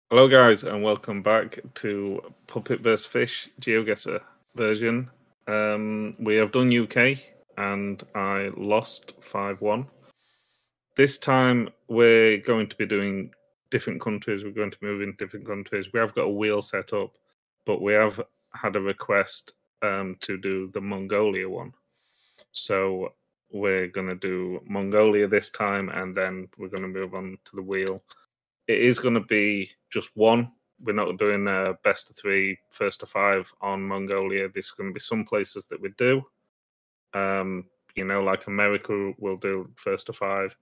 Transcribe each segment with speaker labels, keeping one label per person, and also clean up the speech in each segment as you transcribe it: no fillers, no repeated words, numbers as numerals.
Speaker 1: Hello, guys, and welcome back to Puppet vs Fish Geoguessr version. We have done UK, and I lost 5-1. This time, we're going to be doing different countries. We're going to move in different countries. We have got a wheel set up, but we have had a request to do the Mongolia one. So we're going to do Mongolia this time, and then we're going to move on to the wheel. It is going to be just one. We're not doing a best of three, first to five on Mongolia. There's going to be some places that we do. Like America will do first to five,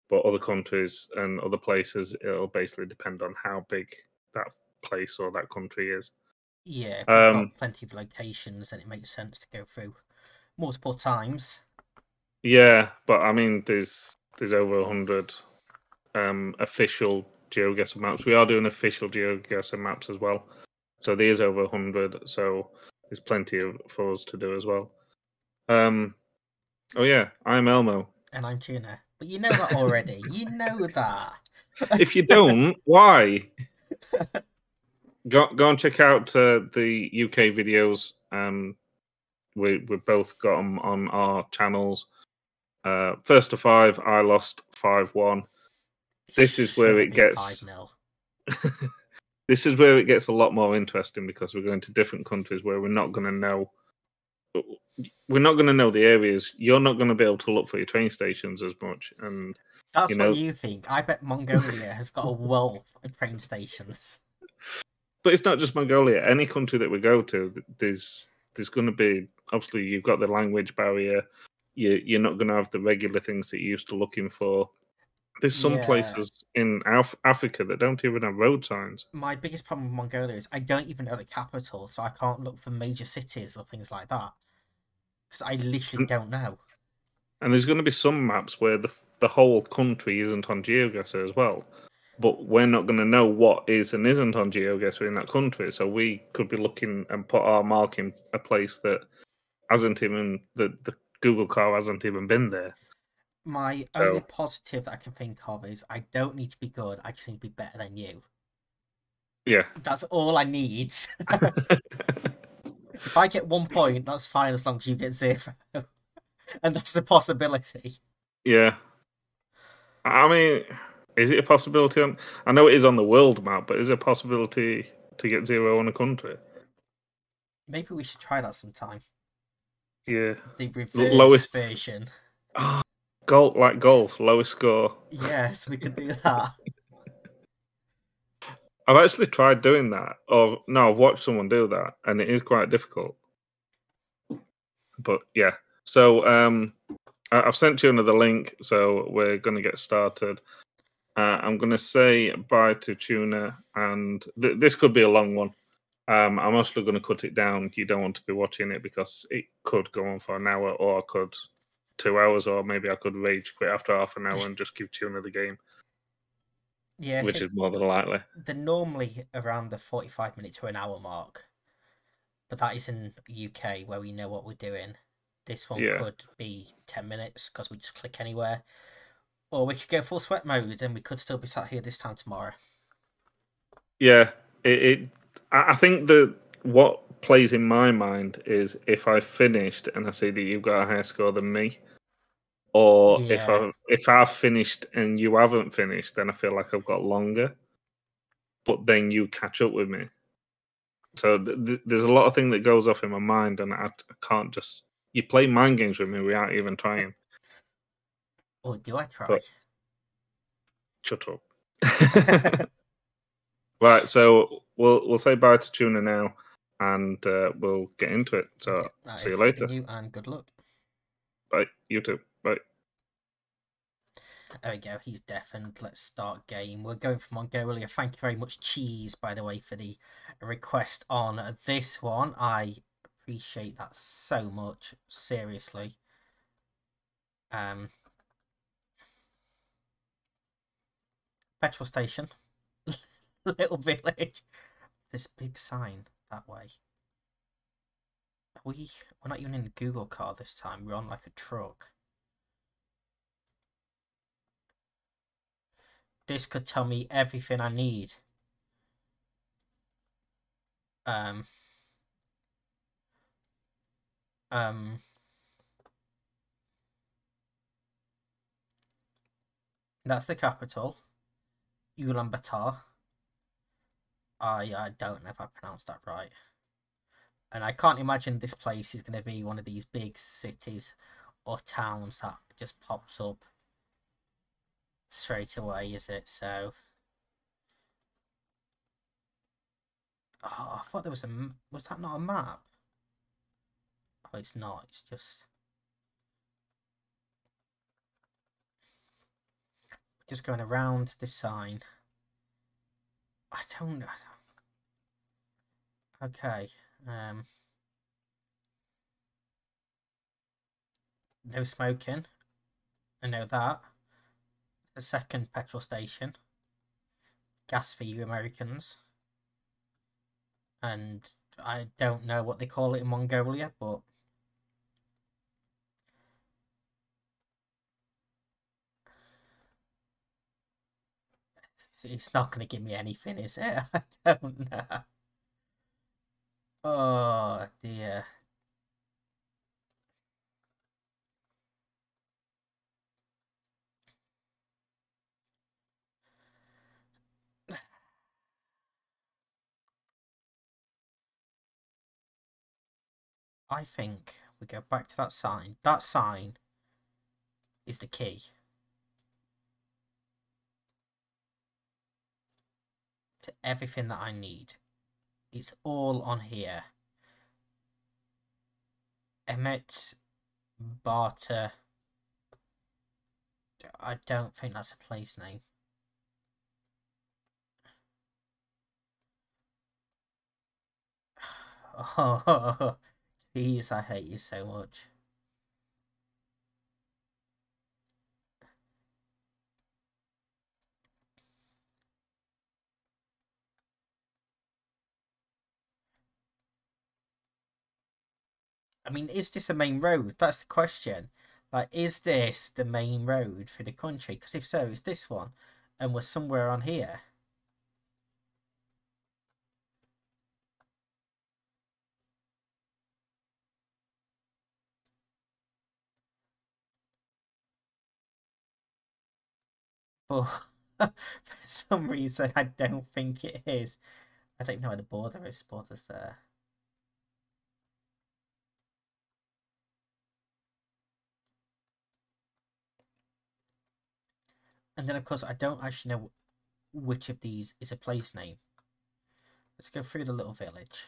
Speaker 1: but other countries and other places, it'll basically depend on how big that place or that country is.
Speaker 2: Yeah, if we've got plenty of locations, then it makes sense to go through multiple times.
Speaker 1: Yeah, but I mean, there's over 100 official Geoguessr maps. We are doing official Geoguessr maps as well. So there's over 100. So there's plenty for us to do as well. Oh yeah, I'm Elmo.
Speaker 2: And I'm Tuna. But you know that already. You know that.
Speaker 1: If you don't, why? Go and check out the UK videos. We've both got them on our channels. First to five, I lost 5-1. This is where it gets
Speaker 2: 5-0.
Speaker 1: This is where it gets a lot more interesting because we're going to different countries where we're not going to know. We're not going to know the areas. You're not going to be able to look for your train stations as much, and
Speaker 2: That's what you think. I bet Mongolia has got a wealth of train stations.
Speaker 1: But it's not just Mongolia. Any country that we go to, there's going to be, obviously you've got the language barrier. You're not going to have the regular things that you're used to looking for. There's some places in Africa that don't even have road signs.
Speaker 2: My biggest problem with Mongolia is I don't even know the capital, so I can't look for major cities or things like that. Because I literally don't know.
Speaker 1: And there's going to be some maps where the whole country isn't on Geoguessr as well. But we're not going to know what is and isn't on Geoguessr in that country. So we could be looking and put our mark in a place that hasn't even, the Google car hasn't even been there.
Speaker 2: My only positive that I can think of is I don't need to be good, I just need to be better than you.
Speaker 1: Yeah.
Speaker 2: That's all I need. If I get 1 point, that's fine as long as you get 0. And that's a possibility.
Speaker 1: Yeah. I mean, is it a possibility on... I know it is on the world map, but is it a possibility to get 0 on a country?
Speaker 2: Maybe we should try that sometime.
Speaker 1: Yeah.
Speaker 2: The reverse
Speaker 1: lowest
Speaker 2: version.
Speaker 1: Oh, golf, lowest score.
Speaker 2: Yes, we could do that.
Speaker 1: I've actually tried doing that. I've watched someone do that, and it is quite difficult. But yeah, so I've sent you another link, so we're going to get started. I'm going to say bye to Tuna, and this could be a long one. I'm actually going to cut it down. You don't want to be watching it because it could go on for an hour, or I could 2 hours, or maybe I could rage quit after half an hour and just give Tuna the game.
Speaker 2: Yeah,
Speaker 1: which is more than likely.
Speaker 2: They're normally around the 45-minute to an hour mark, but that is in UK where we know what we're doing. This one could be 10 minutes because we just click anywhere, or we could go full sweat mode and we could still be sat here this time tomorrow.
Speaker 1: Yeah, I think that what plays in my mind is if I finished and I see that you've got a higher score than me, or if I've finished and you haven't finished, then I feel like I've got longer. But then you catch up with me. So there's a lot of thing that goes off in my mind, and I can't just... You play mind games with me without even trying.
Speaker 2: Or do I try?
Speaker 1: But shut up. Right, so we'll say bye to Tuna now, and we'll get into it. So see you later.
Speaker 2: You and good luck.
Speaker 1: Bye. You too. Bye.
Speaker 2: There we go, he's deafened. Let's start game. We're going for Mongolia. Thank you very much, Cheese, by the way, for the request on this one. I appreciate that so much. Seriously. Petrol station. Little village. This big sign that way. We're not even in the Google car this time. We're on like a truck. This could tell me everything I need. Um, um, that's the capital. Ulaanbaatar. I don't know if I pronounced that right. And I can't imagine this place is going to be one of these big cities or towns that just pops up straight away, is it? So, oh, I thought there was a. Was that not a map? Oh, it's not. It's just going around this sign. I don't know. Okay. No smoking. I know that. The second petrol station. Gas for you Americans. And I don't know what they call it in Mongolia, but it's not going to give me anything, is it? I don't know. Oh dear. I think we go back to that sign. That sign is the key to everything that I need. It's all on here. Emmett Barter. I don't think that's a place name. Oh, jeez, I hate you so much. I mean, is this a main road? That's the question. Like, is this the main road for the country? Because if so, it's this one. And we're somewhere on here. But for some reason, I don't think it is. I don't know where the border is. Border's there. And then, of course, I don't actually know which of these is a place name. Let's go through the little village.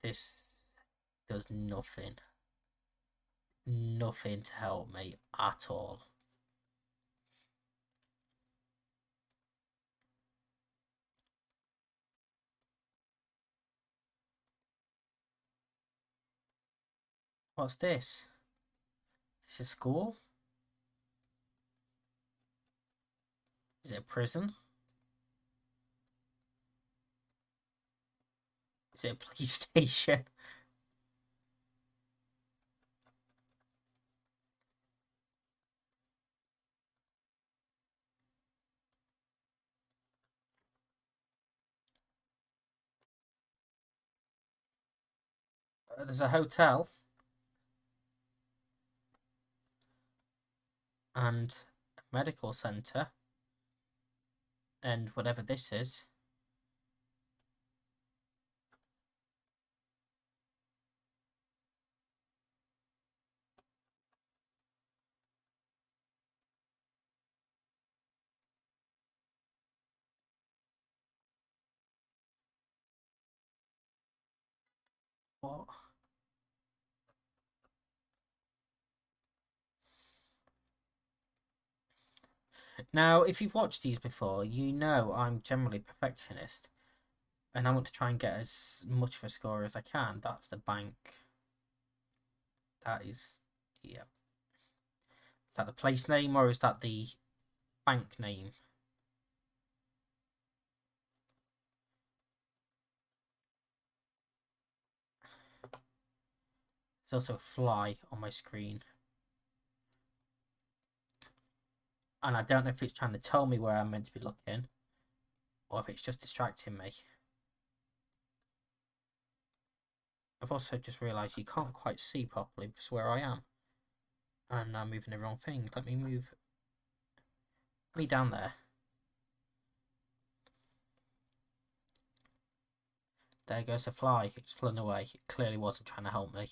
Speaker 2: This does nothing. Nothing to help me at all. What's this? Is this a school? Is it a prison? Is it a police station? There's a hotel. And a medical centre. And whatever this is. What? Now, if you've watched these before, you know I'm generally perfectionist. And I want to try and get as much of a score as I can. That's the bank. That is... yeah. Is that the place name or is that the bank name? There's also a fly on my screen. And I don't know if it's trying to tell me where I'm meant to be looking, or if it's just distracting me. I've also just realised you can't quite see properly because where I am. And I'm moving the wrong thing. Let me move me down there. There goes the fly. It's flown away. It clearly wasn't trying to help me.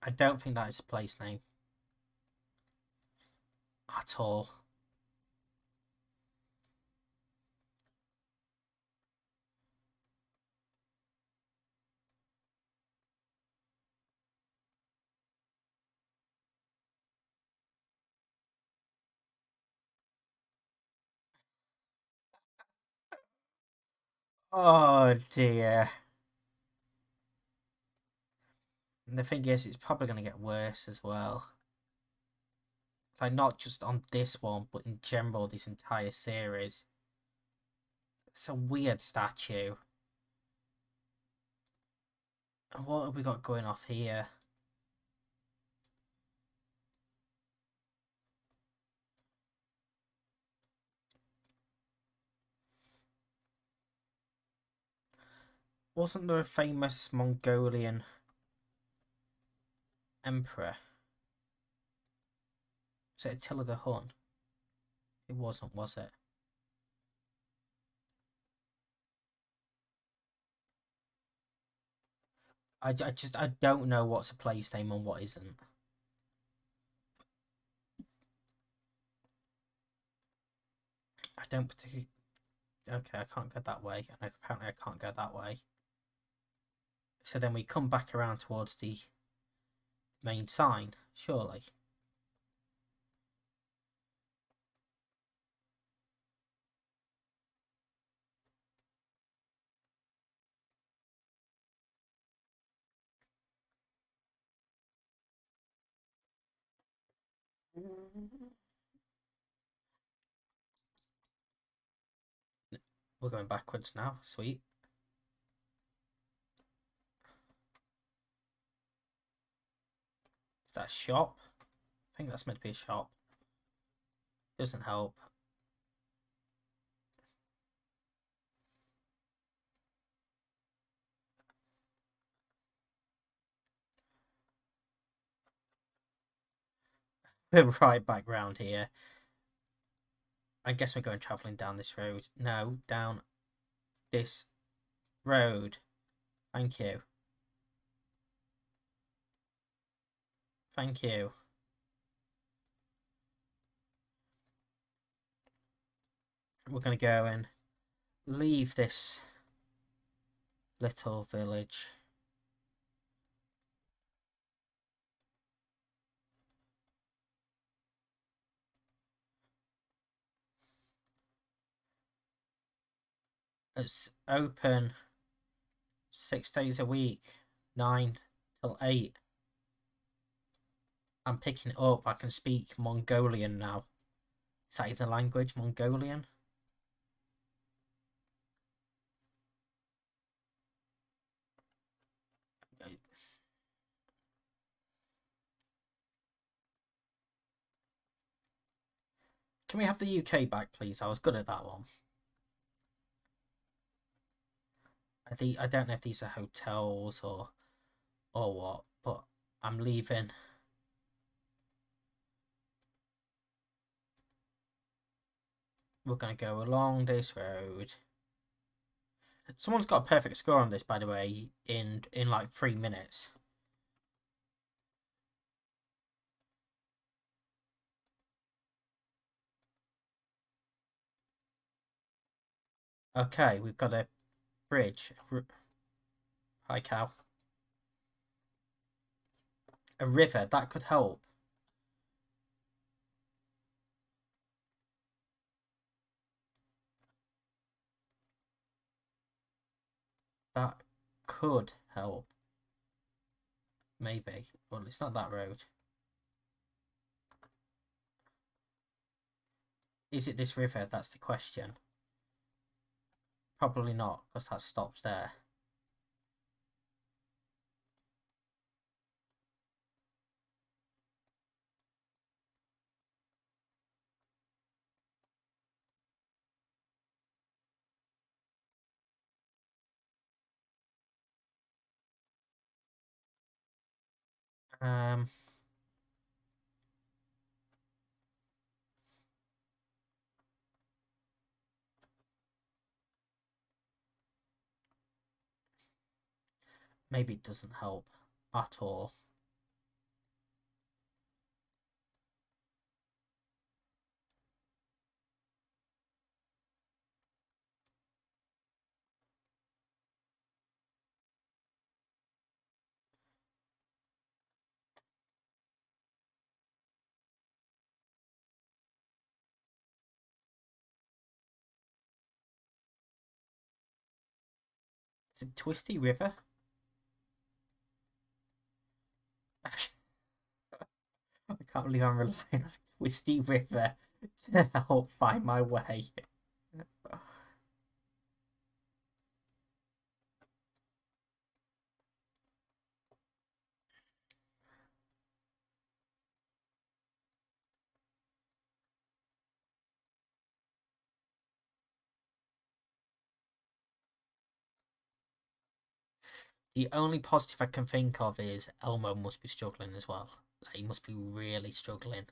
Speaker 2: I don't think that is a place name. At all. Oh dear. And the thing is, it's probably going to get worse as well. Like, not just on this one, but in general, this entire series. It's a weird statue. And what have we got going off here? Wasn't there a famous Mongolian emperor? Was it Attila the Hun? It wasn't, was it? I don't know what's a place name and what isn't. I don't particularly... Okay, I can't go that way. And apparently I can't go that way. So then we come back around towards the main sign, surely. We're going backwards now, sweet. Is that a shop? I think that's meant to be a shop. Doesn't help. We're right back round here. I guess we're going travelling down this road. No, down this road. Thank you. Thank you. We're going to go and leave this little village. It's open 6 days a week, 9 till 8. I'm picking it up. I can speak Mongolian now. Is that even a language? Mongolian? Can we have the UK back, please? I was good at that one. I don't know if these are hotels or what, but I'm leaving. We're going to go along this road. Someone's got a perfect score on this, by the way, in like 3 minutes. Okay, we've got a bridge. Hi, cow. A river, that could help. That could help. Maybe. Well, it's not that road. Is it this river? That's the question. Probably not, because that stops there. Maybe it doesn't help at all. Is it Twisty River? I can't believe I'm relying on Twisty River to help find my way. The only positive I can think of is Elmo must be struggling as well. Like, he must be really struggling.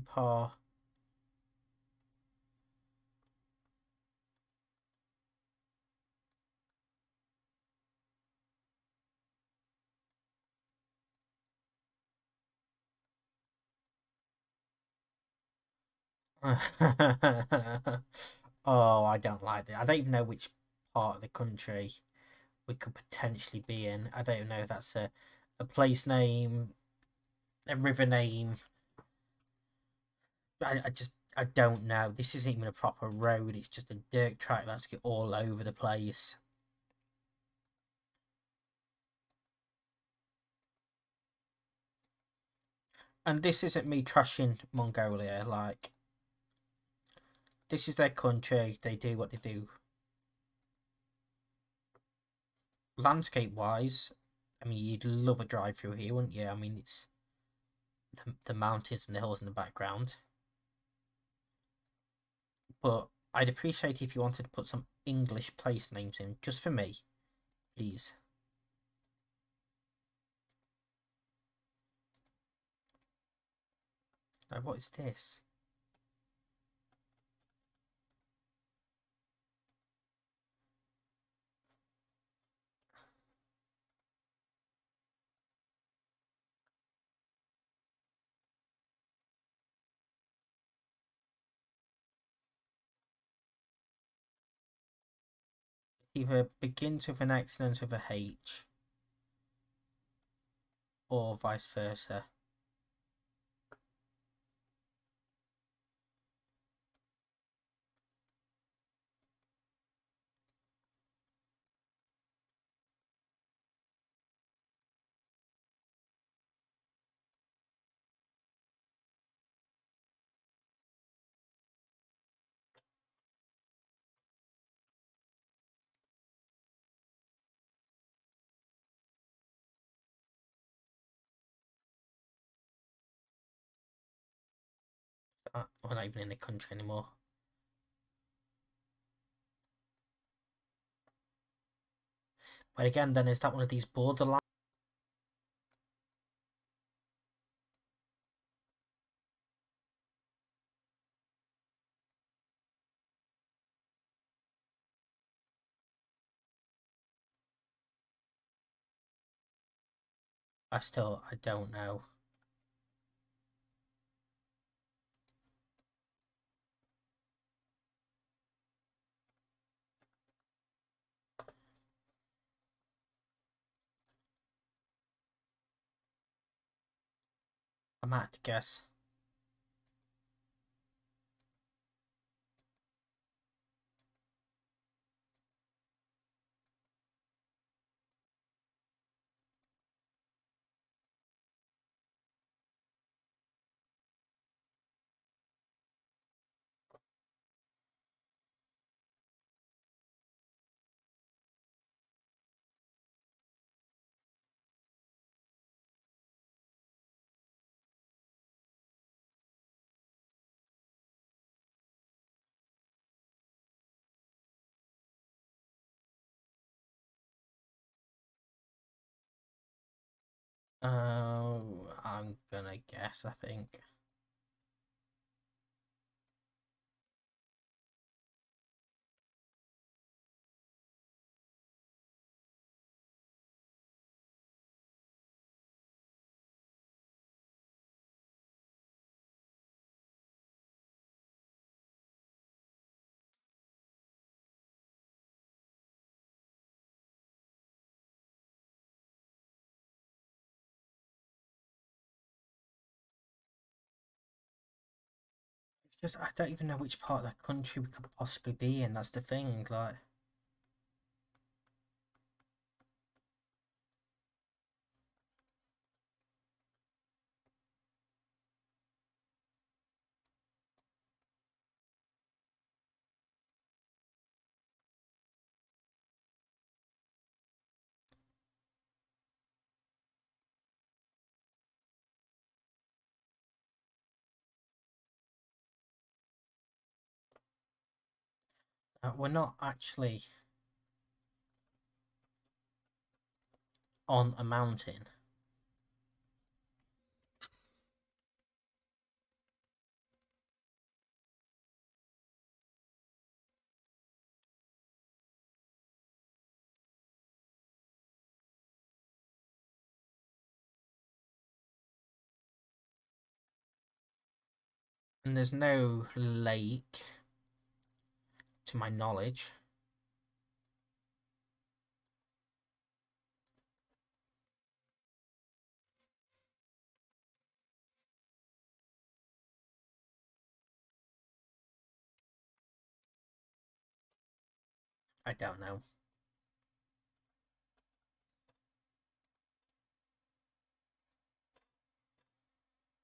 Speaker 2: Par. Oh, I don't like it. I don't even know which part of the country we could potentially be in. I don't know if that's a place name, a river name. I don't know. This isn't even a proper road. It's just a dirt track that's all over the place. And this isn't me trashing Mongolia. Like, this is their country. They do what they do. Landscape-wise, I mean, you'd love a drive through here, wouldn't you? I mean, it's the mountains and the hills in the background. But I'd appreciate if you wanted to put some English place names in, just for me, please. Like, what is this? Either begins with an X and ends with a H, or vice versa. We're not even in the country anymore. But again, then is that one of these borderline? I don't know. I might have to guess. I'm gonna guess, I think. It's just, I don't even know which part of the country we could possibly be in. That's the thing, like. We're not actually on a mountain. And there's no lake, to my knowledge. I don't know.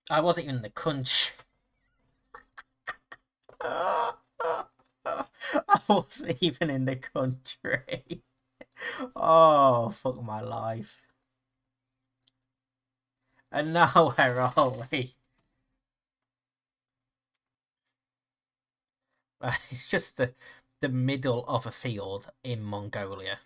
Speaker 2: I wasn't even in the country. I wasn't even in the country. Oh, fuck my life. And now where are we? It's just the middle of a field in Mongolia.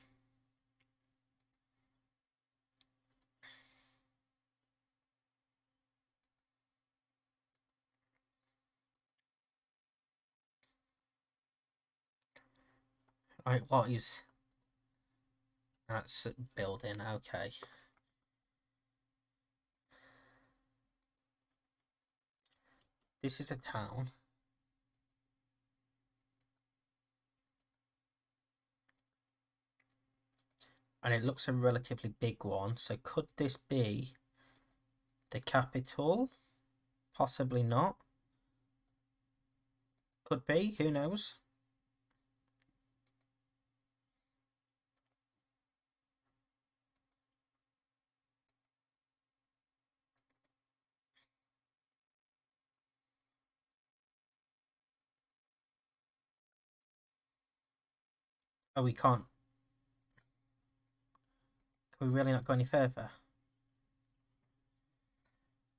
Speaker 2: Right, what is... That's a building, okay. This is a town. And it looks a relatively big one, so could this be the capital? Possibly not. Could be, who knows? Oh, we can't. Can we really not go any further?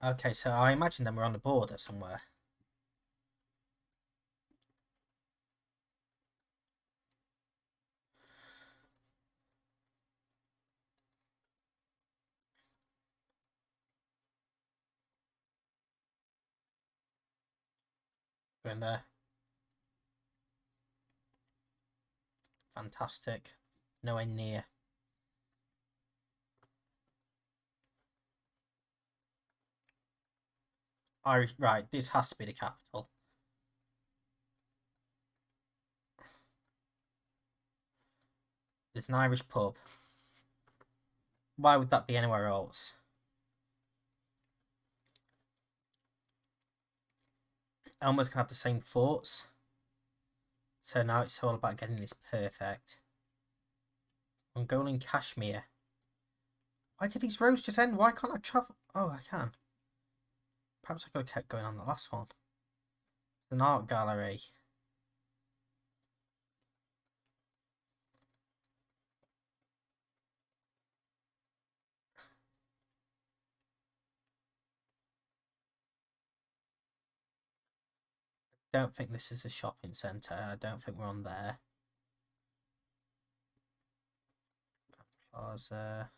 Speaker 2: Okay, so I imagine then we're on the border somewhere. We're in there. Fantastic. Nowhere near. Right, this has to be the capital. There's an Irish pub. Why would that be anywhere else? Elmo's gonna have the same thoughts. So now it's all about getting this perfect. Mongolian Kashmir. Why did these rows just end? Why can't I travel? Oh, I can. Perhaps I could have kept going on the last one. An art gallery. Don't think this is a shopping centre. I don't think we're on there. Plaza.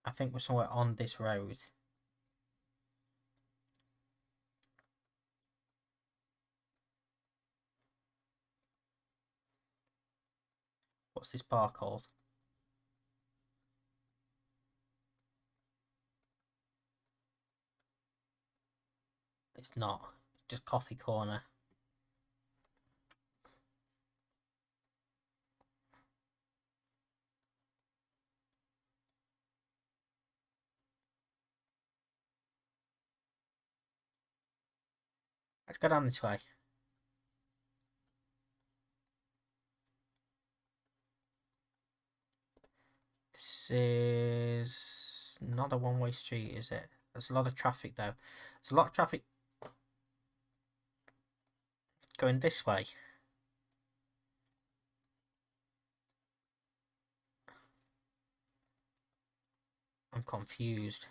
Speaker 2: I think we're somewhere on this road. What's this bar called? It's not. Just coffee corner. Let's go down this way. This is not a one-way street, is it? There's a lot of traffic though. There's a lot of traffic going this way. I'm confused.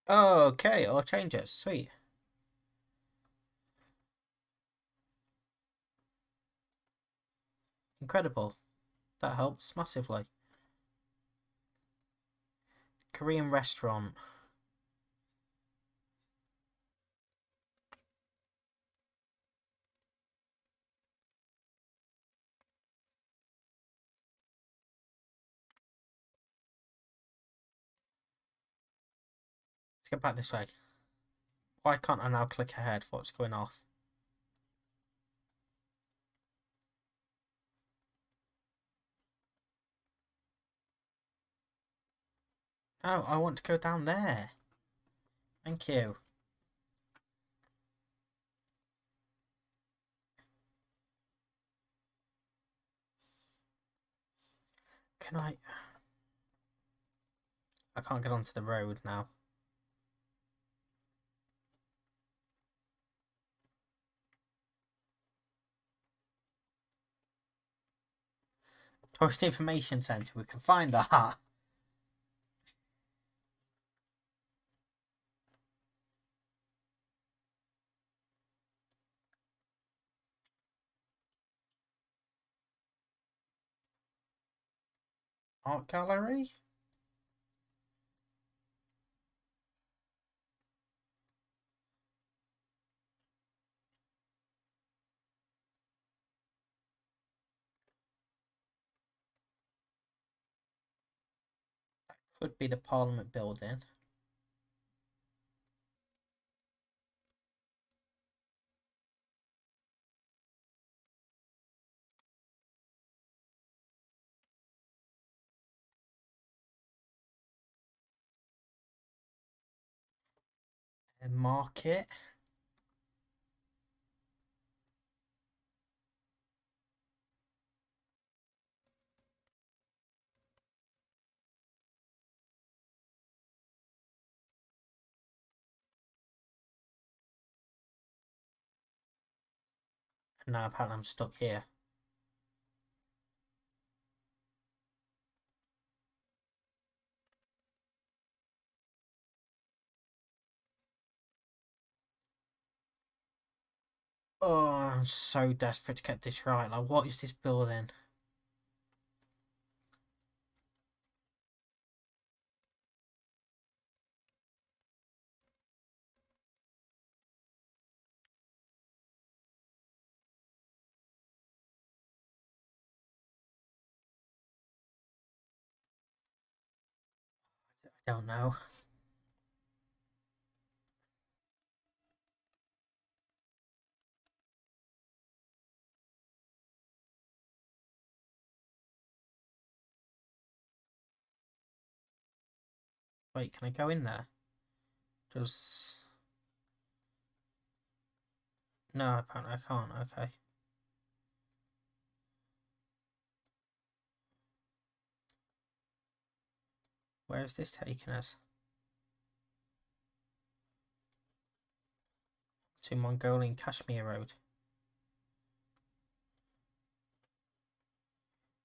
Speaker 2: Okay, all changes. Sweet. Incredible. That helps massively. Korean restaurant. Let's get back this way. Why can't I now click ahead? What's going off? Oh, I want to go down there. Thank you. Can I can't get onto the road now. Tourist Information Centre, we can find that. Art gallery? That could be the Parliament building. A market. And now apparently I'm stuck here. Oh, I'm so desperate to get this right. Like, what is this building? I don't know. Wait, can I go in there? Does... No, apparently I can't. Okay. Where is this taking us? To Mongolian Kashmir Road.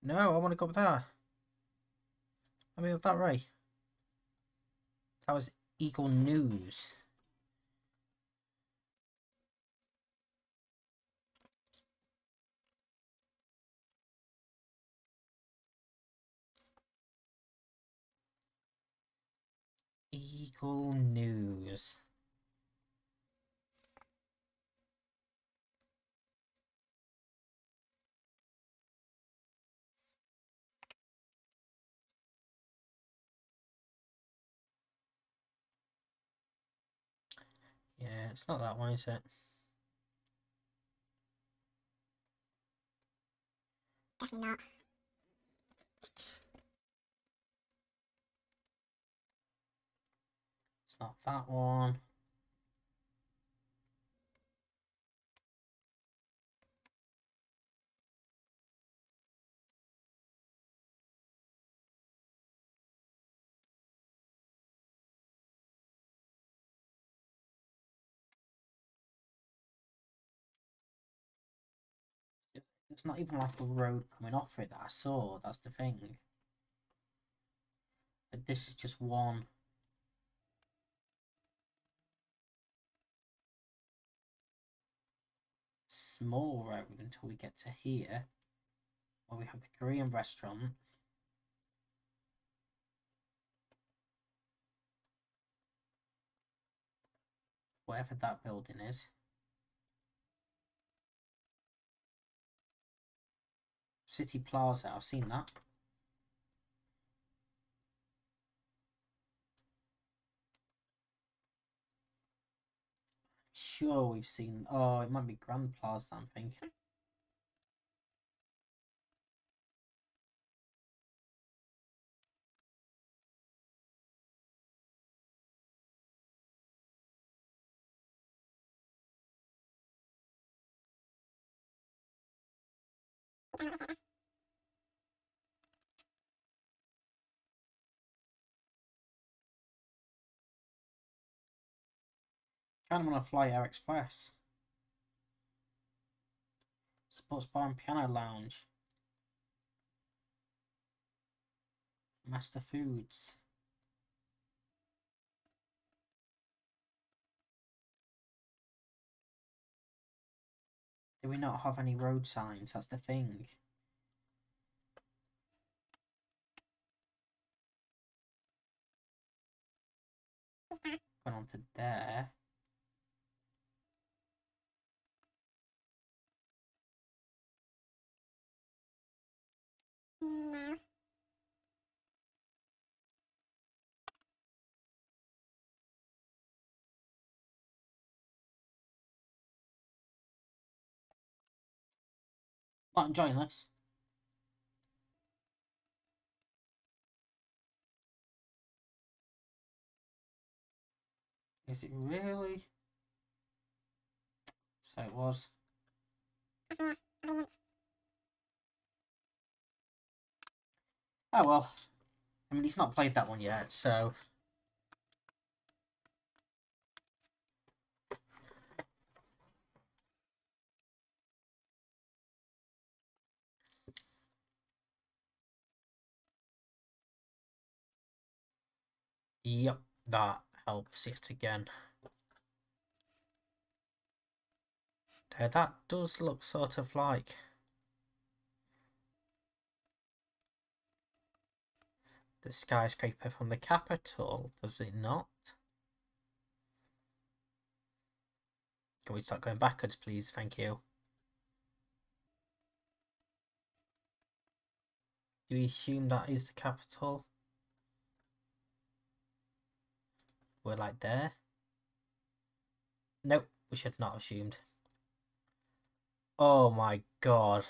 Speaker 2: No, I want to go up there. I mean, up that way. That was Eagle News. Eagle News. Yeah, it's not that one, is it?
Speaker 3: Definitely not.
Speaker 2: It's not that one. It's not even like a road coming off it that I saw, that's the thing. But this is just one. Small road until we get to here, where we have the Korean restaurant. Whatever that building is. City Plaza, I've seen that. Sure, we've seen. Oh, it might be Grand Plaza, I'm thinking. Kind of want to fly Air Express. Sports Bar and Piano Lounge. Master Foods. Do we not have any road signs? That's the thing. Going on to there.
Speaker 3: No.
Speaker 2: Not enjoying this. Is it really? So it was. Oh well. I mean, he's not played that one yet, so. Yep, that helps it again. That does look sort of like the skyscraper from the capital, does it not? Can we start going backwards, please? Thank you. Do we assume that is the capital? We're like there. Nope, we should not have assumed. Oh my god.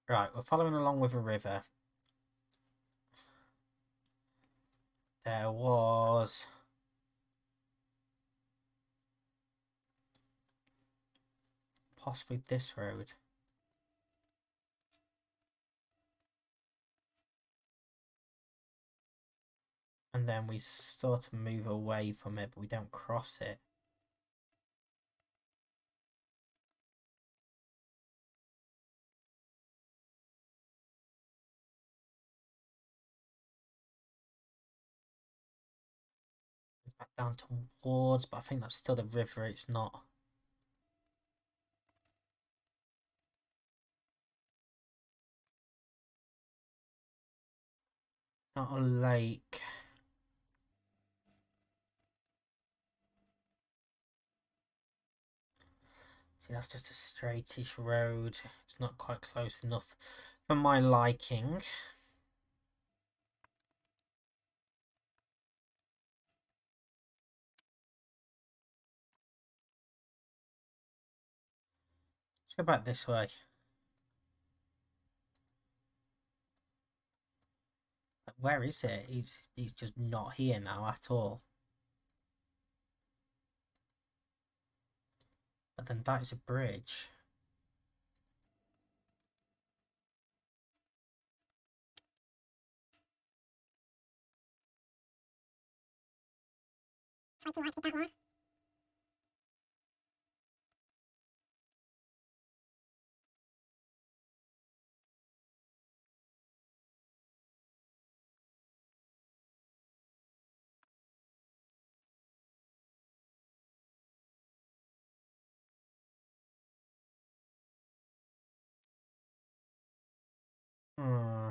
Speaker 2: Right, we're following along with a river. There was... possibly this road. And then we sort of move away from it, but we don't cross it. Back down towards, but I think that's still the river, it's not. Not a lake. See, that's just a straightish road. It's not quite close enough for my liking. Let's go back this way. Where is it? He's just not here now at all. But then that is a bridge. Hmm.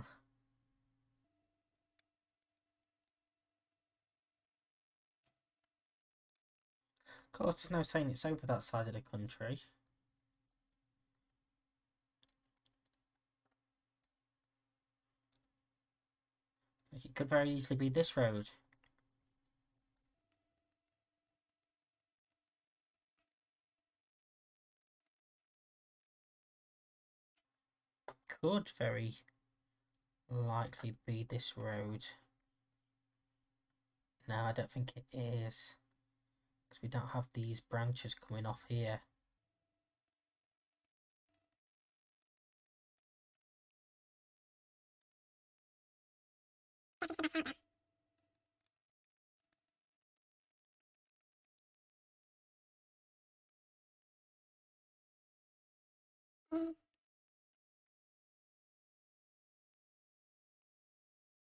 Speaker 2: Of course, there's no saying it's over that side of the country. It could very easily be this road. Could very likely be this road. No, I don't think it is. Because we don't have these branches coming off here.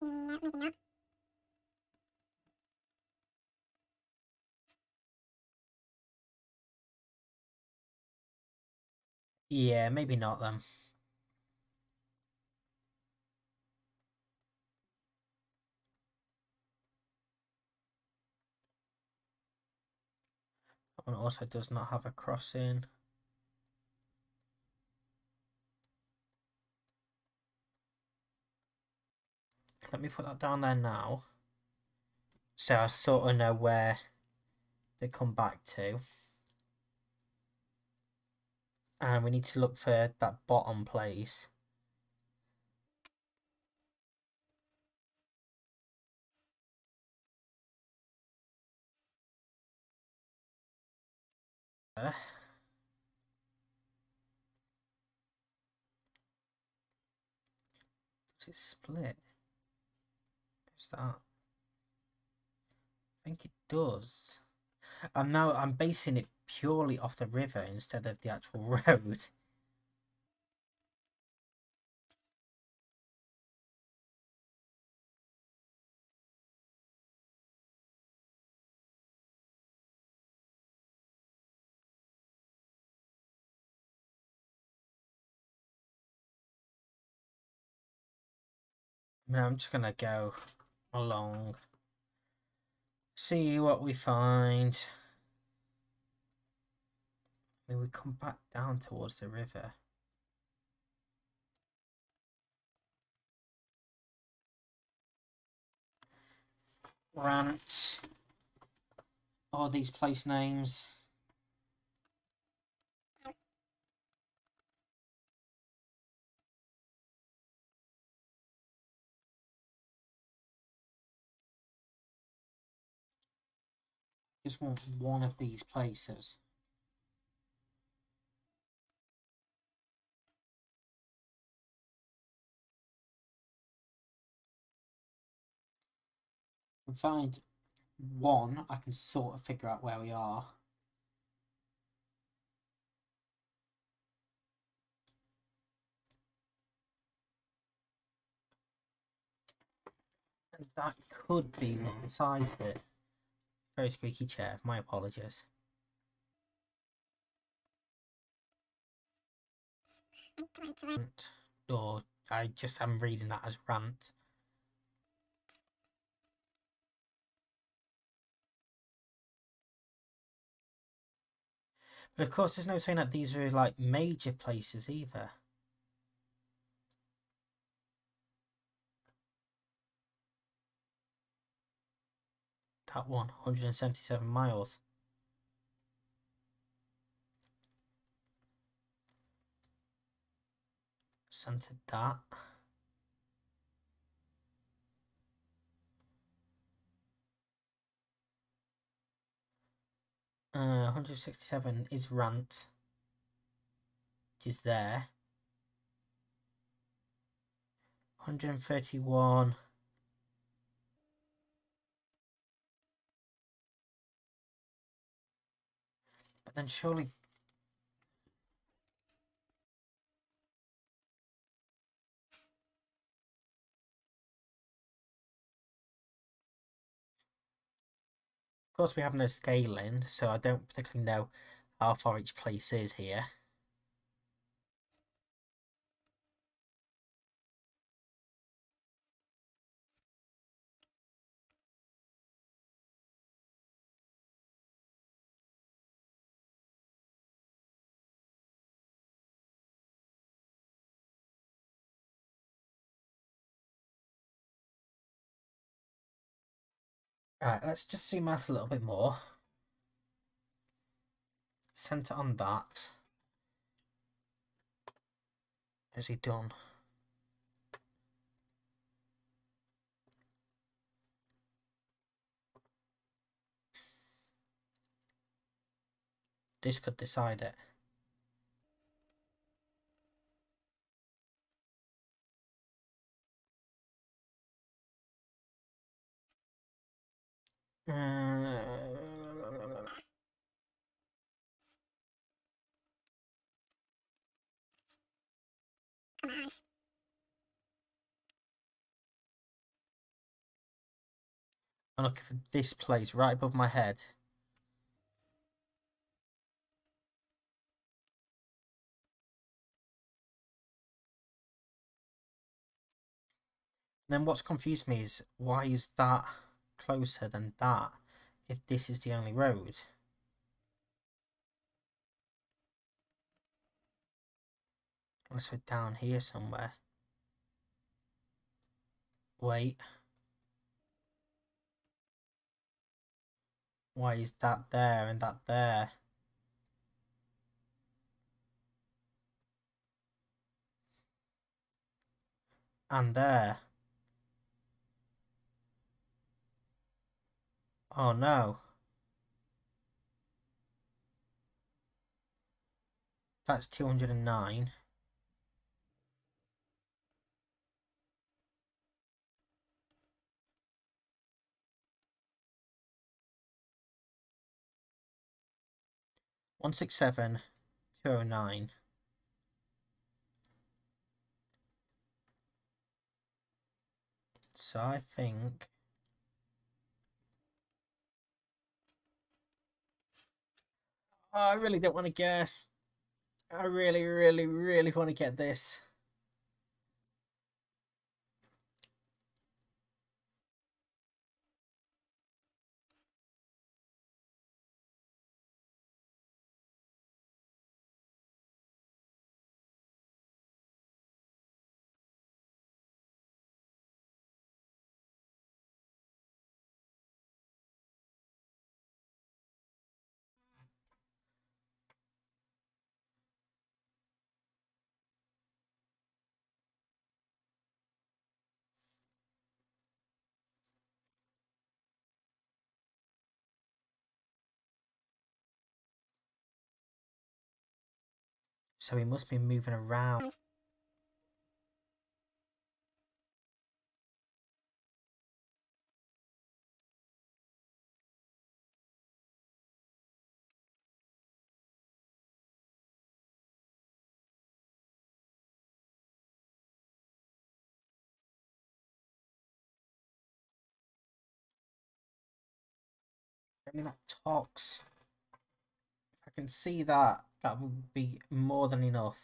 Speaker 3: No, maybe not.
Speaker 2: Yeah, maybe not then. That one also does not have a crossing. Let me put that down there now. So I sort of know where they come back to. And we need to look for that bottom place. Does it split? What's that? I think it does. I'm basing it purely off the river instead of the actual road. I mean, I'm just gonna go along, see what we find. I mean, we come back down towards the river. Rant. All these place names. Just want one of these places. If I find one, I can sort of figure out where we are. And that could be one side of it. Very squeaky chair, my apologies. Or I just am reading that as rant. But of course, there's no saying that these are like major places either. That one, 177 miles. Centered that. Uh, 167 is rant, which is there. 131. But then surely. Of course, we have no scaling, so I don't particularly know how far each place is here. Alright, let's just zoom out a little bit more. Centre on that. Is he done? This could decide it. I'm looking for this place right above my head. And then what's confused me is why is that closer than that if this is the only road? Unless we're down here somewhere. Wait. Why is that there and that there? And there. Oh no. That's 209. One 167 209. So I think I really don't want to guess. I really, really, really want to get this. So he must be moving around. I mean, that talks. If I can see that, that would be more than enough.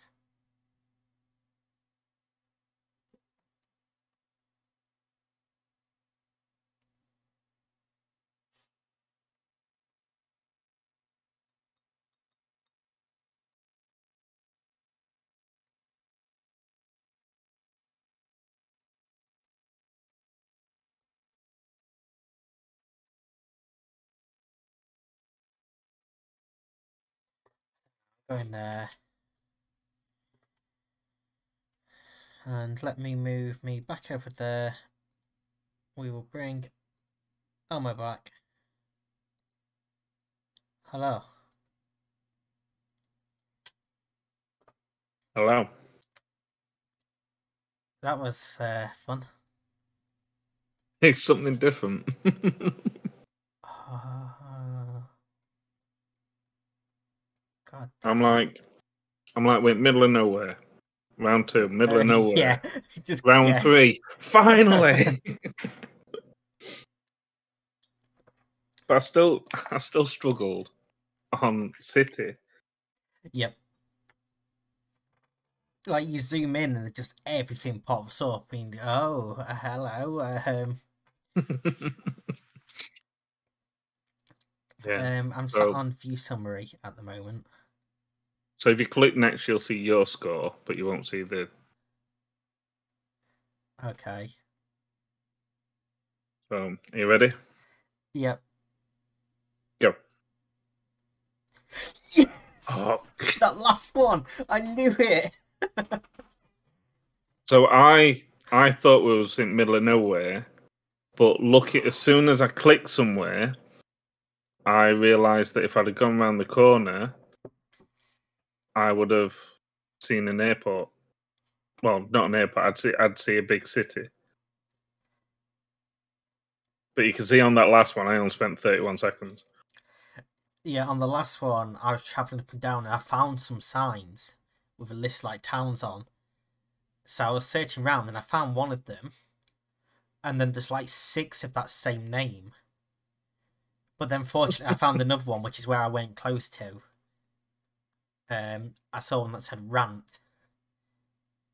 Speaker 2: Go in there. And let me move me back over there. We will bring Elmo back. Hello.
Speaker 1: Hello.
Speaker 2: That was fun.
Speaker 1: It's something different.
Speaker 2: God.
Speaker 1: I'm like, we're middle of nowhere. Round 2, middle of nowhere.
Speaker 2: Yeah, just
Speaker 1: Round
Speaker 2: guessed.
Speaker 1: 3, finally. But I still struggled on city.
Speaker 2: Yep. Like you zoom in and just everything pops up and oh, hello.
Speaker 1: Yeah.
Speaker 2: I'm sat on view summary at the moment.
Speaker 1: So if you click next, you'll see your score, but you won't see the.
Speaker 2: Okay.
Speaker 1: So are you ready?
Speaker 2: Yep.
Speaker 1: Go.
Speaker 2: Yes!
Speaker 1: Oh.
Speaker 2: That last one! I knew it!
Speaker 1: So I thought we was in the middle of nowhere, but as soon as I clicked somewhere, I realised that if I'd have gone around the corner, I would have seen an airport. Well, not an airport. I'd see a big city. But you can see on that last one, I only spent 31 seconds.
Speaker 2: Yeah, on the last one, I was travelling up and down and I found some signs with a list like towns on. So I was searching around and I found one of them. And then there's like 6 of that same name. But then fortunately, I found another one, which is where I went close to. I saw one that said Rant.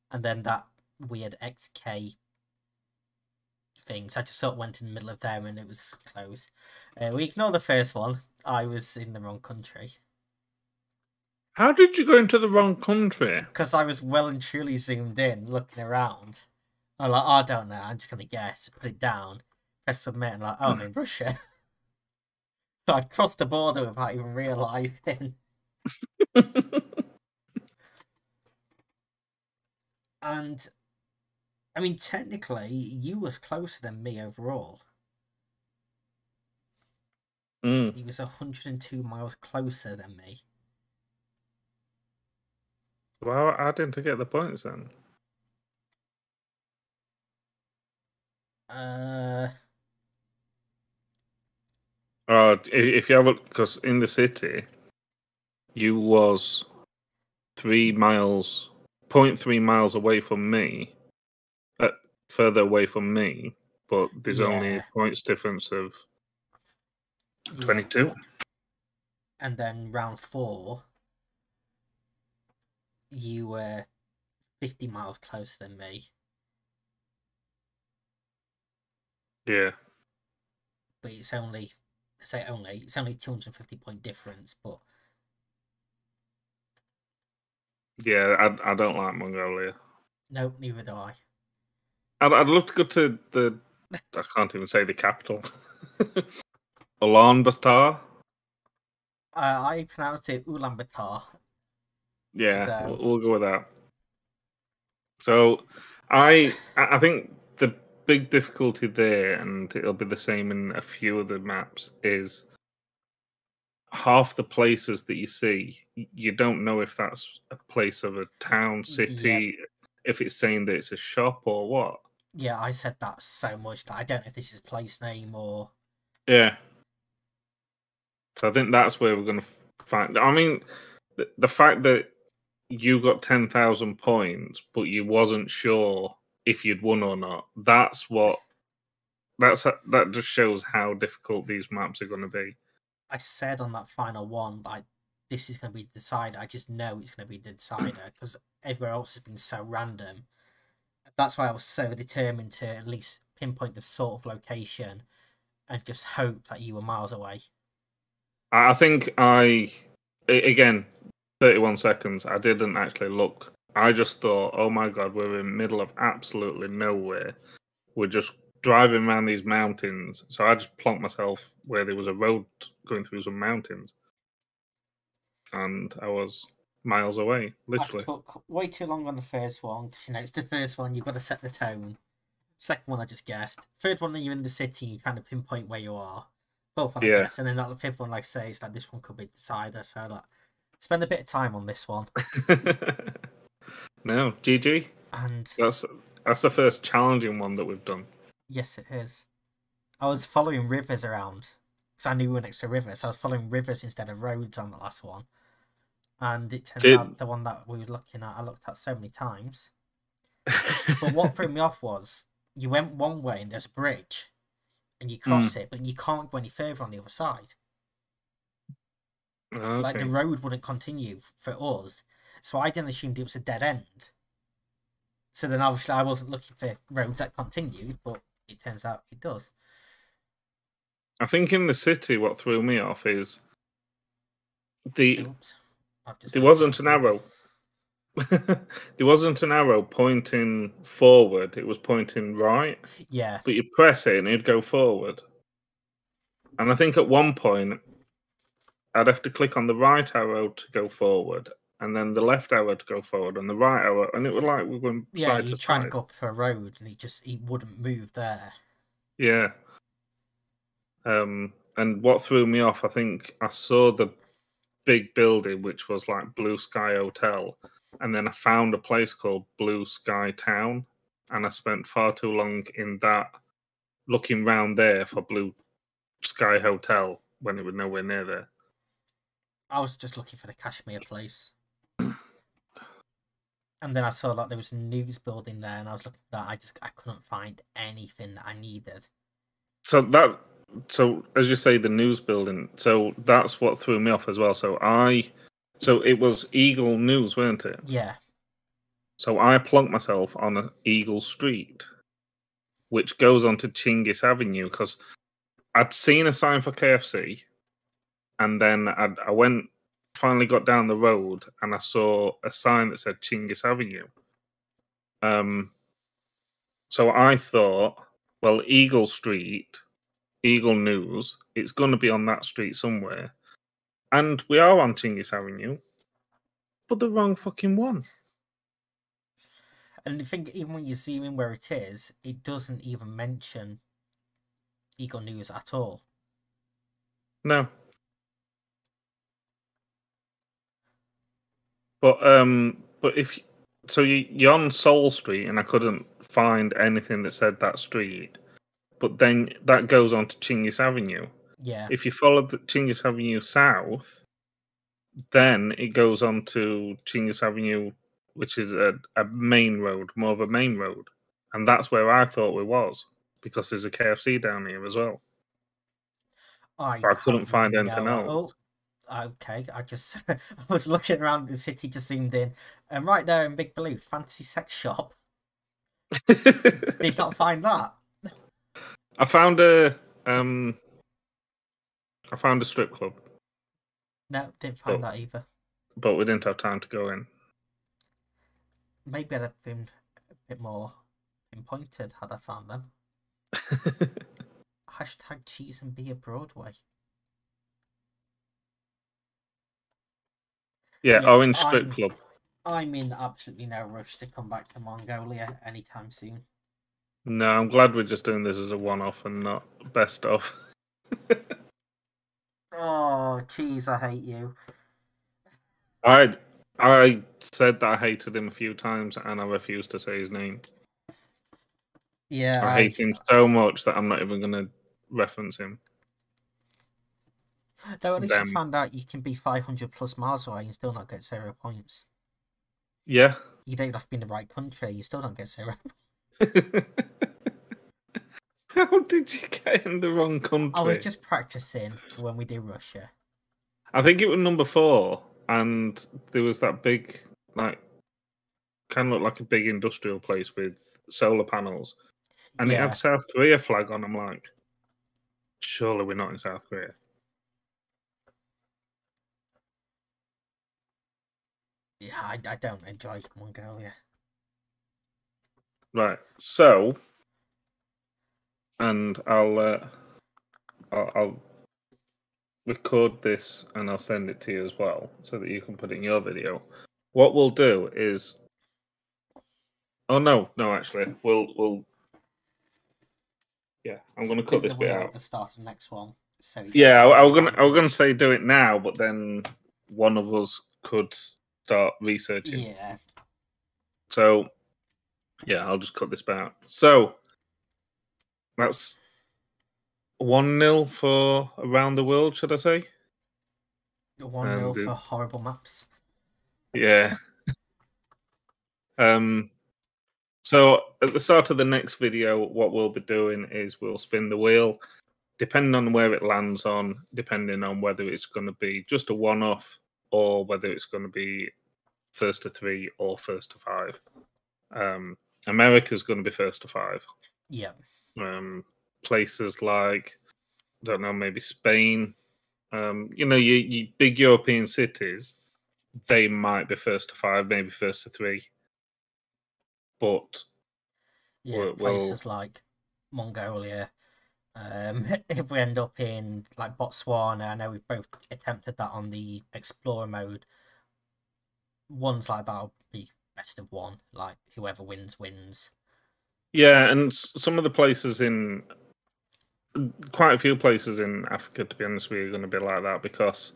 Speaker 2: And then that weird XK thing. So I just sort of went in the middle of them and it was close. We ignore the first one. I was in the wrong country.
Speaker 1: How did you go into the wrong country?
Speaker 2: Because I was well and truly zoomed in, looking around. I'm like, oh, I don't know. I'm just going to guess. Put it down. Press submit. And like, oh, I'm in Russia. So I crossed the border without even realising. And, I mean, technically, you was closer than me overall. He was 102 miles closer than me.
Speaker 1: Well, how didn't I get the points then? If you have a, because in the city, you was 3 miles, 0.3 miles away from me, further away from me, but there's only a points difference of 22.
Speaker 2: Yeah. And then round 4, you were 50 miles closer than me.
Speaker 1: Yeah.
Speaker 2: But it's only, it's only 250 point difference, but
Speaker 1: yeah, I don't like Mongolia.
Speaker 2: No, neither do I.
Speaker 1: I'd love to go to the, I can't even say the capital. Ulaanbaatar.
Speaker 2: I pronounced it Ulaanbaatar.
Speaker 1: Yeah,
Speaker 2: So...
Speaker 1: we'll go with that. So I think the big difficulty there, and it'll be the same in a few of the maps, is half the places that you see, you don't know if that's a place of a town, city, if it's saying that it's a shop or what.
Speaker 2: Yeah, I said that so much that I don't know if this is place name or...
Speaker 1: Yeah. So I think that's where we're going to find... I mean, the fact that you got 10,000 points, but you wasn't sure if you'd won or not, that just shows how difficult these maps are going to be.
Speaker 2: I said on that final one, like, this is going to be the decider. I just know it's going to be the decider because everywhere else has been so random. That's why I was so determined to at least pinpoint the sort of location and just hope that you were miles away.
Speaker 1: I think again, 31 seconds, I didn't actually look. I just thought, oh my god, we're in the middle of absolutely nowhere. We're just driving around these mountains. So I just plonked myself where there was a road going through some mountains. And I was miles away, literally.
Speaker 2: I took way too long on the first one because, it's the first one, you've got to set the tone. Second one, I just guessed. Third one, you're in the city, you kind of pinpoint where you are. Fourth one, I guess. And then the fifth one, like I say, is that this one could be the decider. So, spend a bit of time on this one.
Speaker 1: No, GG.
Speaker 2: And
Speaker 1: that's the first challenging one that we've done.
Speaker 2: Yes, it is. I was following rivers around because I knew we were next to a river, so I was following rivers instead of roads on the last one. And it turns out the one that we were looking at, I looked at so many times. But what threw me off was you went one way and there's a bridge, and you cross it, but you can't go any further on the other side.
Speaker 1: Okay.
Speaker 2: Like the road wouldn't continue for us, so I then assumed it was a dead end. So then obviously I wasn't looking for roads that continued, but it turns out it does.
Speaker 1: I think in the city, what threw me off is there wasn't an arrow. There wasn't an arrow pointing forward. It was pointing right.
Speaker 2: Yeah.
Speaker 1: But you press it and it'd go forward. And I think at one point, I'd have to click on the right arrow to go forward, and then the left arrow to go forward, and the right arrow, and it was like we were going side to side.
Speaker 2: Yeah, you're trying to go up to a road, and it wouldn't move there.
Speaker 1: Yeah. And what threw me off, I think I saw the big building, which was like Blue Sky Hotel, and then I found a place called Blue Sky Town, and I spent far too long in that, looking round there for Blue Sky Hotel when it was nowhere near there.
Speaker 2: I was just looking for the Kashmir place. And then I saw that there was a news building there, and I was looking at that. I couldn't find anything that I needed.
Speaker 1: So as you say, the news building. So that's what threw me off as well. So it was Eagle News, weren't it?
Speaker 2: Yeah.
Speaker 1: So I plunked myself on an Eagle Street, which goes on to Chinggis Avenue, because I'd seen a sign for KFC, and then I finally got down the road, and I saw a sign that said Chinggis Avenue. So I thought, well, Eagle Street, Eagle News, it's going to be on that street somewhere. And we are on Chinggis Avenue, but the wrong fucking one.
Speaker 2: And I think even when you zoom in where it is, it doesn't even mention Eagle News at all.
Speaker 1: No. But if so, you're on Seoul Street, and I couldn't find anything that said that street. But then that goes on to Chinggis Avenue.
Speaker 2: Yeah.
Speaker 1: If you follow the Chinggis Avenue south, then it goes on to Chinggis Avenue, which is a main road, more of a main road. And that's where I thought we was, because there's a KFC down here as well. But I couldn't find anything else.
Speaker 2: Okay, I was looking around the city, just zoomed in, and right there in Big Blue, Fantasy Sex Shop. Did not find that.
Speaker 1: I found a strip club.
Speaker 2: No, didn't find that either.
Speaker 1: But we didn't have time to go in.
Speaker 2: Maybe I'd have been a bit more pinpointed had I found them. Hashtag cheese and beer Broadway.
Speaker 1: Yeah, Orange Strip Club.
Speaker 2: I'm in absolutely no rush to come back to Mongolia anytime soon.
Speaker 1: No, I'm glad we're just doing this as a one-off and not best of.
Speaker 2: Oh, jeez, I hate you.
Speaker 1: I I said that I hated him a few times, and I refused to say his name.
Speaker 2: Yeah,
Speaker 1: I
Speaker 2: I
Speaker 1: hate him so much that I'm not even going to reference him.
Speaker 2: though at least you
Speaker 1: Them,
Speaker 2: found out you can be 500 plus miles away and still not get 0 points.
Speaker 1: yeah.
Speaker 2: You don't have to be in the right country, you still don't get 0.
Speaker 1: How did you get in the wrong
Speaker 2: I was
Speaker 1: country?
Speaker 2: just practicing for when we do Russia.
Speaker 1: I think it was number 4, and there was that big, like, kind of looked like a big industrial place with solar panels, and it had
Speaker 2: Yeah,
Speaker 1: South Korea flag on. I'm like, surely we're not in South Korea.
Speaker 2: yeah, I don't enjoy Mongolia.
Speaker 1: Right. So, and I'll record this and I'll send it to you as well, so that you can put it in your video. What we'll do is, oh no, actually, we'll yeah, I'm going to cut
Speaker 2: Spin the
Speaker 1: this bit
Speaker 2: wheel
Speaker 1: out.
Speaker 2: at the start of the next one, so you get
Speaker 1: Yeah,
Speaker 2: the full
Speaker 1: I was gonna
Speaker 2: advantage.
Speaker 1: say do it now, but then one of us could start researching.
Speaker 2: Yeah,
Speaker 1: So yeah, I'll just cut this bit out. So that's 1-0 for around the world, should I say?
Speaker 2: 1-0
Speaker 1: And
Speaker 2: for horrible maps.
Speaker 1: yeah. Um. So at the start of the next video, what we'll be doing is we'll spin the wheel, depending on where it lands on, depending on whether it's going to be just a one-off or whether it's going to be first to 3 or first to 5. Um, America's going to be first to 5.
Speaker 2: Yeah,
Speaker 1: Places like, I don't know, maybe Spain. You big European cities, they might be first to 5, maybe first to 3. But
Speaker 2: yeah,
Speaker 1: we'll
Speaker 2: places like Mongolia. If we end up in like Botswana, I know we've both attempted that on the Explorer mode. Ones like that'll be best of one. Like whoever wins wins.
Speaker 1: yeah, and some of the places in quite a few places in Africa, to be honest with you, are going to be like that because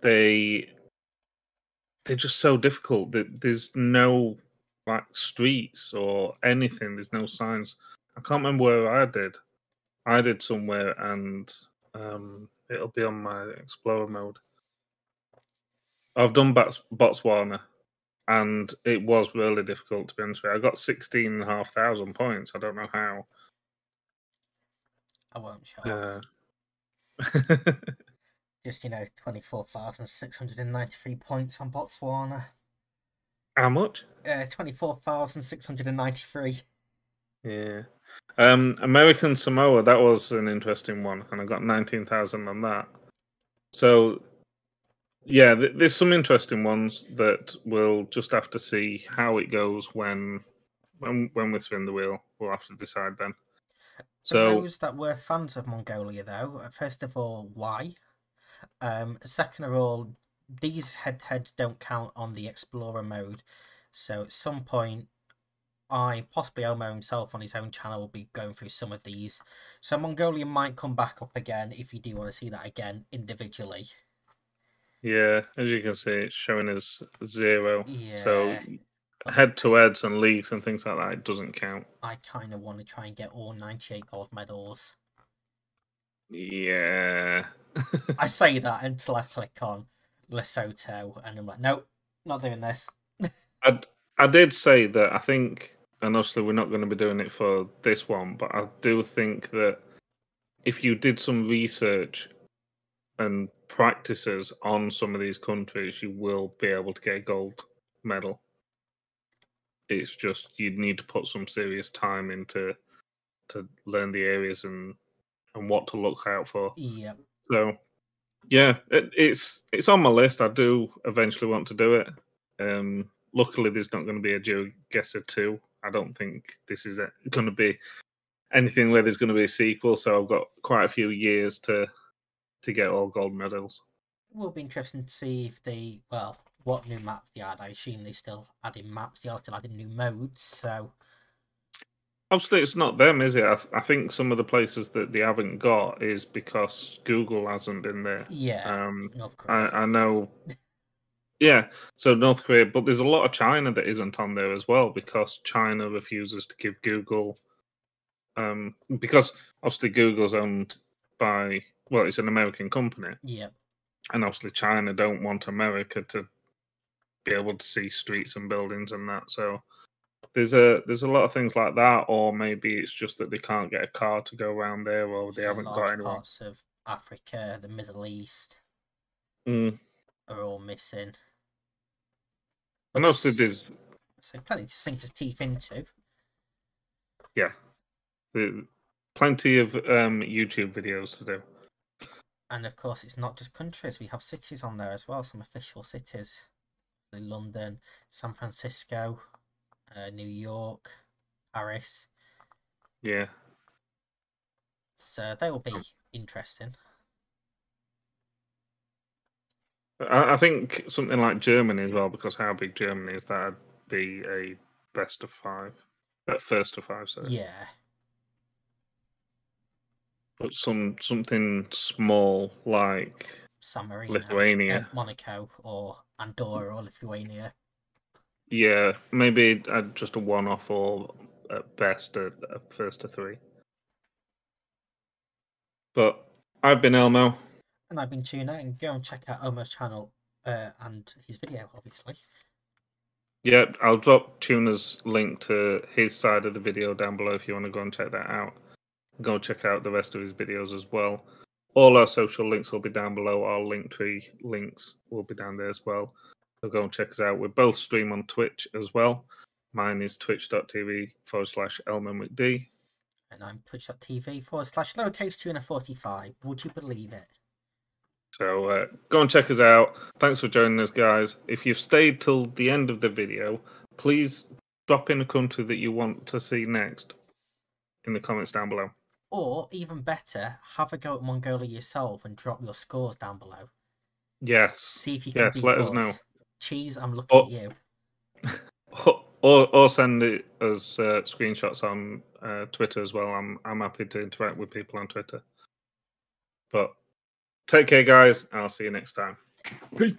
Speaker 1: they they're just so difficult. There's no like streets or anything. There's no signs. I can't remember where I did. I did somewhere, and it'll be on my Explorer mode. I've done Botswana, and it was really difficult, to be honest with you. I got 16,500 points. I don't know how.
Speaker 2: I won't show
Speaker 1: Uh,
Speaker 2: off. Just 24,693 points on Botswana.
Speaker 1: how much?
Speaker 2: 24,693.
Speaker 1: Yeah. American Samoa, that was an interesting one, and I got 19,000 on that. So, yeah, there's some interesting ones that we'll just have to see how it goes when we spin the wheel. We'll have to decide then.
Speaker 2: For
Speaker 1: So,
Speaker 2: those that were fans of Mongolia, though, first of all, why? Second of all, these head-to-heads don't count on the Explorer mode. So at some point, possibly Elmo himself on his own channel, will be going through some of these. So Mongolia might come back up again if you do want to see that again individually.
Speaker 1: yeah, as you can see, it's showing us 0. So,
Speaker 2: Yeah, but
Speaker 1: head-to-heads and leagues and things like that, it doesn't count.
Speaker 2: I kind of want to try and get all 98 gold medals.
Speaker 1: Yeah.
Speaker 2: I say that until I click on Lesotho, and I'm like, nope, not doing this.
Speaker 1: I did say that I think, and obviously we're not going to be doing it for this one, but I do think that if you did some research and practices on some of these countries, you will be able to get a gold medal. It's just you'd need to put some serious time into to learn the areas and what to look out for.
Speaker 2: Yep.
Speaker 1: So yeah, it's on my list. I do eventually want to do it. Luckily, there's not going to be a Geoguessr 2. I don't think this is going to be anything where there's going to be a sequel. So I've got quite a few years to get all gold medals.
Speaker 2: It will be interesting to see if they, well, what new maps they add. I assume they still adding maps. They are still adding new modes. So
Speaker 1: Obviously, it's not them, is it? I think some of the places that they haven't got is because Google hasn't been there.
Speaker 2: Yeah, North Korea.
Speaker 1: I know. Yeah, so North Korea, but there's a lot of China that isn't on there as well because China refuses to give Google. Because obviously Google's owned by, well, it's an American company,
Speaker 2: Yeah.
Speaker 1: and obviously China don't want America to be able to see streets and buildings and that. So there's a lot of things like that, or maybe it's just that they can't get a car to go around there, or they
Speaker 2: So
Speaker 1: haven't got
Speaker 2: large
Speaker 1: anyone.
Speaker 2: parts of Africa, the Middle East
Speaker 1: Mm.
Speaker 2: are all missing. But
Speaker 1: And obviously
Speaker 2: there's plenty to sink his teeth into.
Speaker 1: Yeah, plenty of YouTube videos to do.
Speaker 2: And of course, it's not just countries. We have cities on there as well. Some official cities: London, San Francisco, New York, Paris.
Speaker 1: Yeah.
Speaker 2: So they will be interesting.
Speaker 1: I think something like Germany as well, because how big Germany is, that'd be a best of 5. First of 5, sorry.
Speaker 2: Yeah.
Speaker 1: But something small like
Speaker 2: San Marino,
Speaker 1: Lithuania.
Speaker 2: Monaco, or Andorra, or Lithuania.
Speaker 1: Yeah, maybe just a one-off, or at best a first of 3. But I've been Elmo.
Speaker 2: And I've been Tuna, and go and check out Elmo's channel and his video, obviously.
Speaker 1: Yeah, I'll drop Tuna's link to his side of the video down below if you want to go and check that out. Go check out the rest of his videos as well. All our social links will be down below. Our Linktree links will be down there as well. So go and check us out. We both stream on Twitch as well. Mine is twitch.tv/ElmanWithD.
Speaker 2: And I'm twitch.tv/lowercase Tuna45. Would you believe it?
Speaker 1: So go and check us out. Thanks for joining us, guys. If you've stayed till the end of the video, please drop in a country that you want to see next in the comments down below.
Speaker 2: Or, even better, have a go at Mongolia yourself and drop your scores down below.
Speaker 1: Yes.
Speaker 2: See if you can beat
Speaker 1: let
Speaker 2: us.
Speaker 1: us know.
Speaker 2: Cheese, I'm looking at you.
Speaker 1: Or send us screenshots on Twitter as well. I'm happy to interact with people on Twitter. But take care, guys. I'll see you next time. Peace.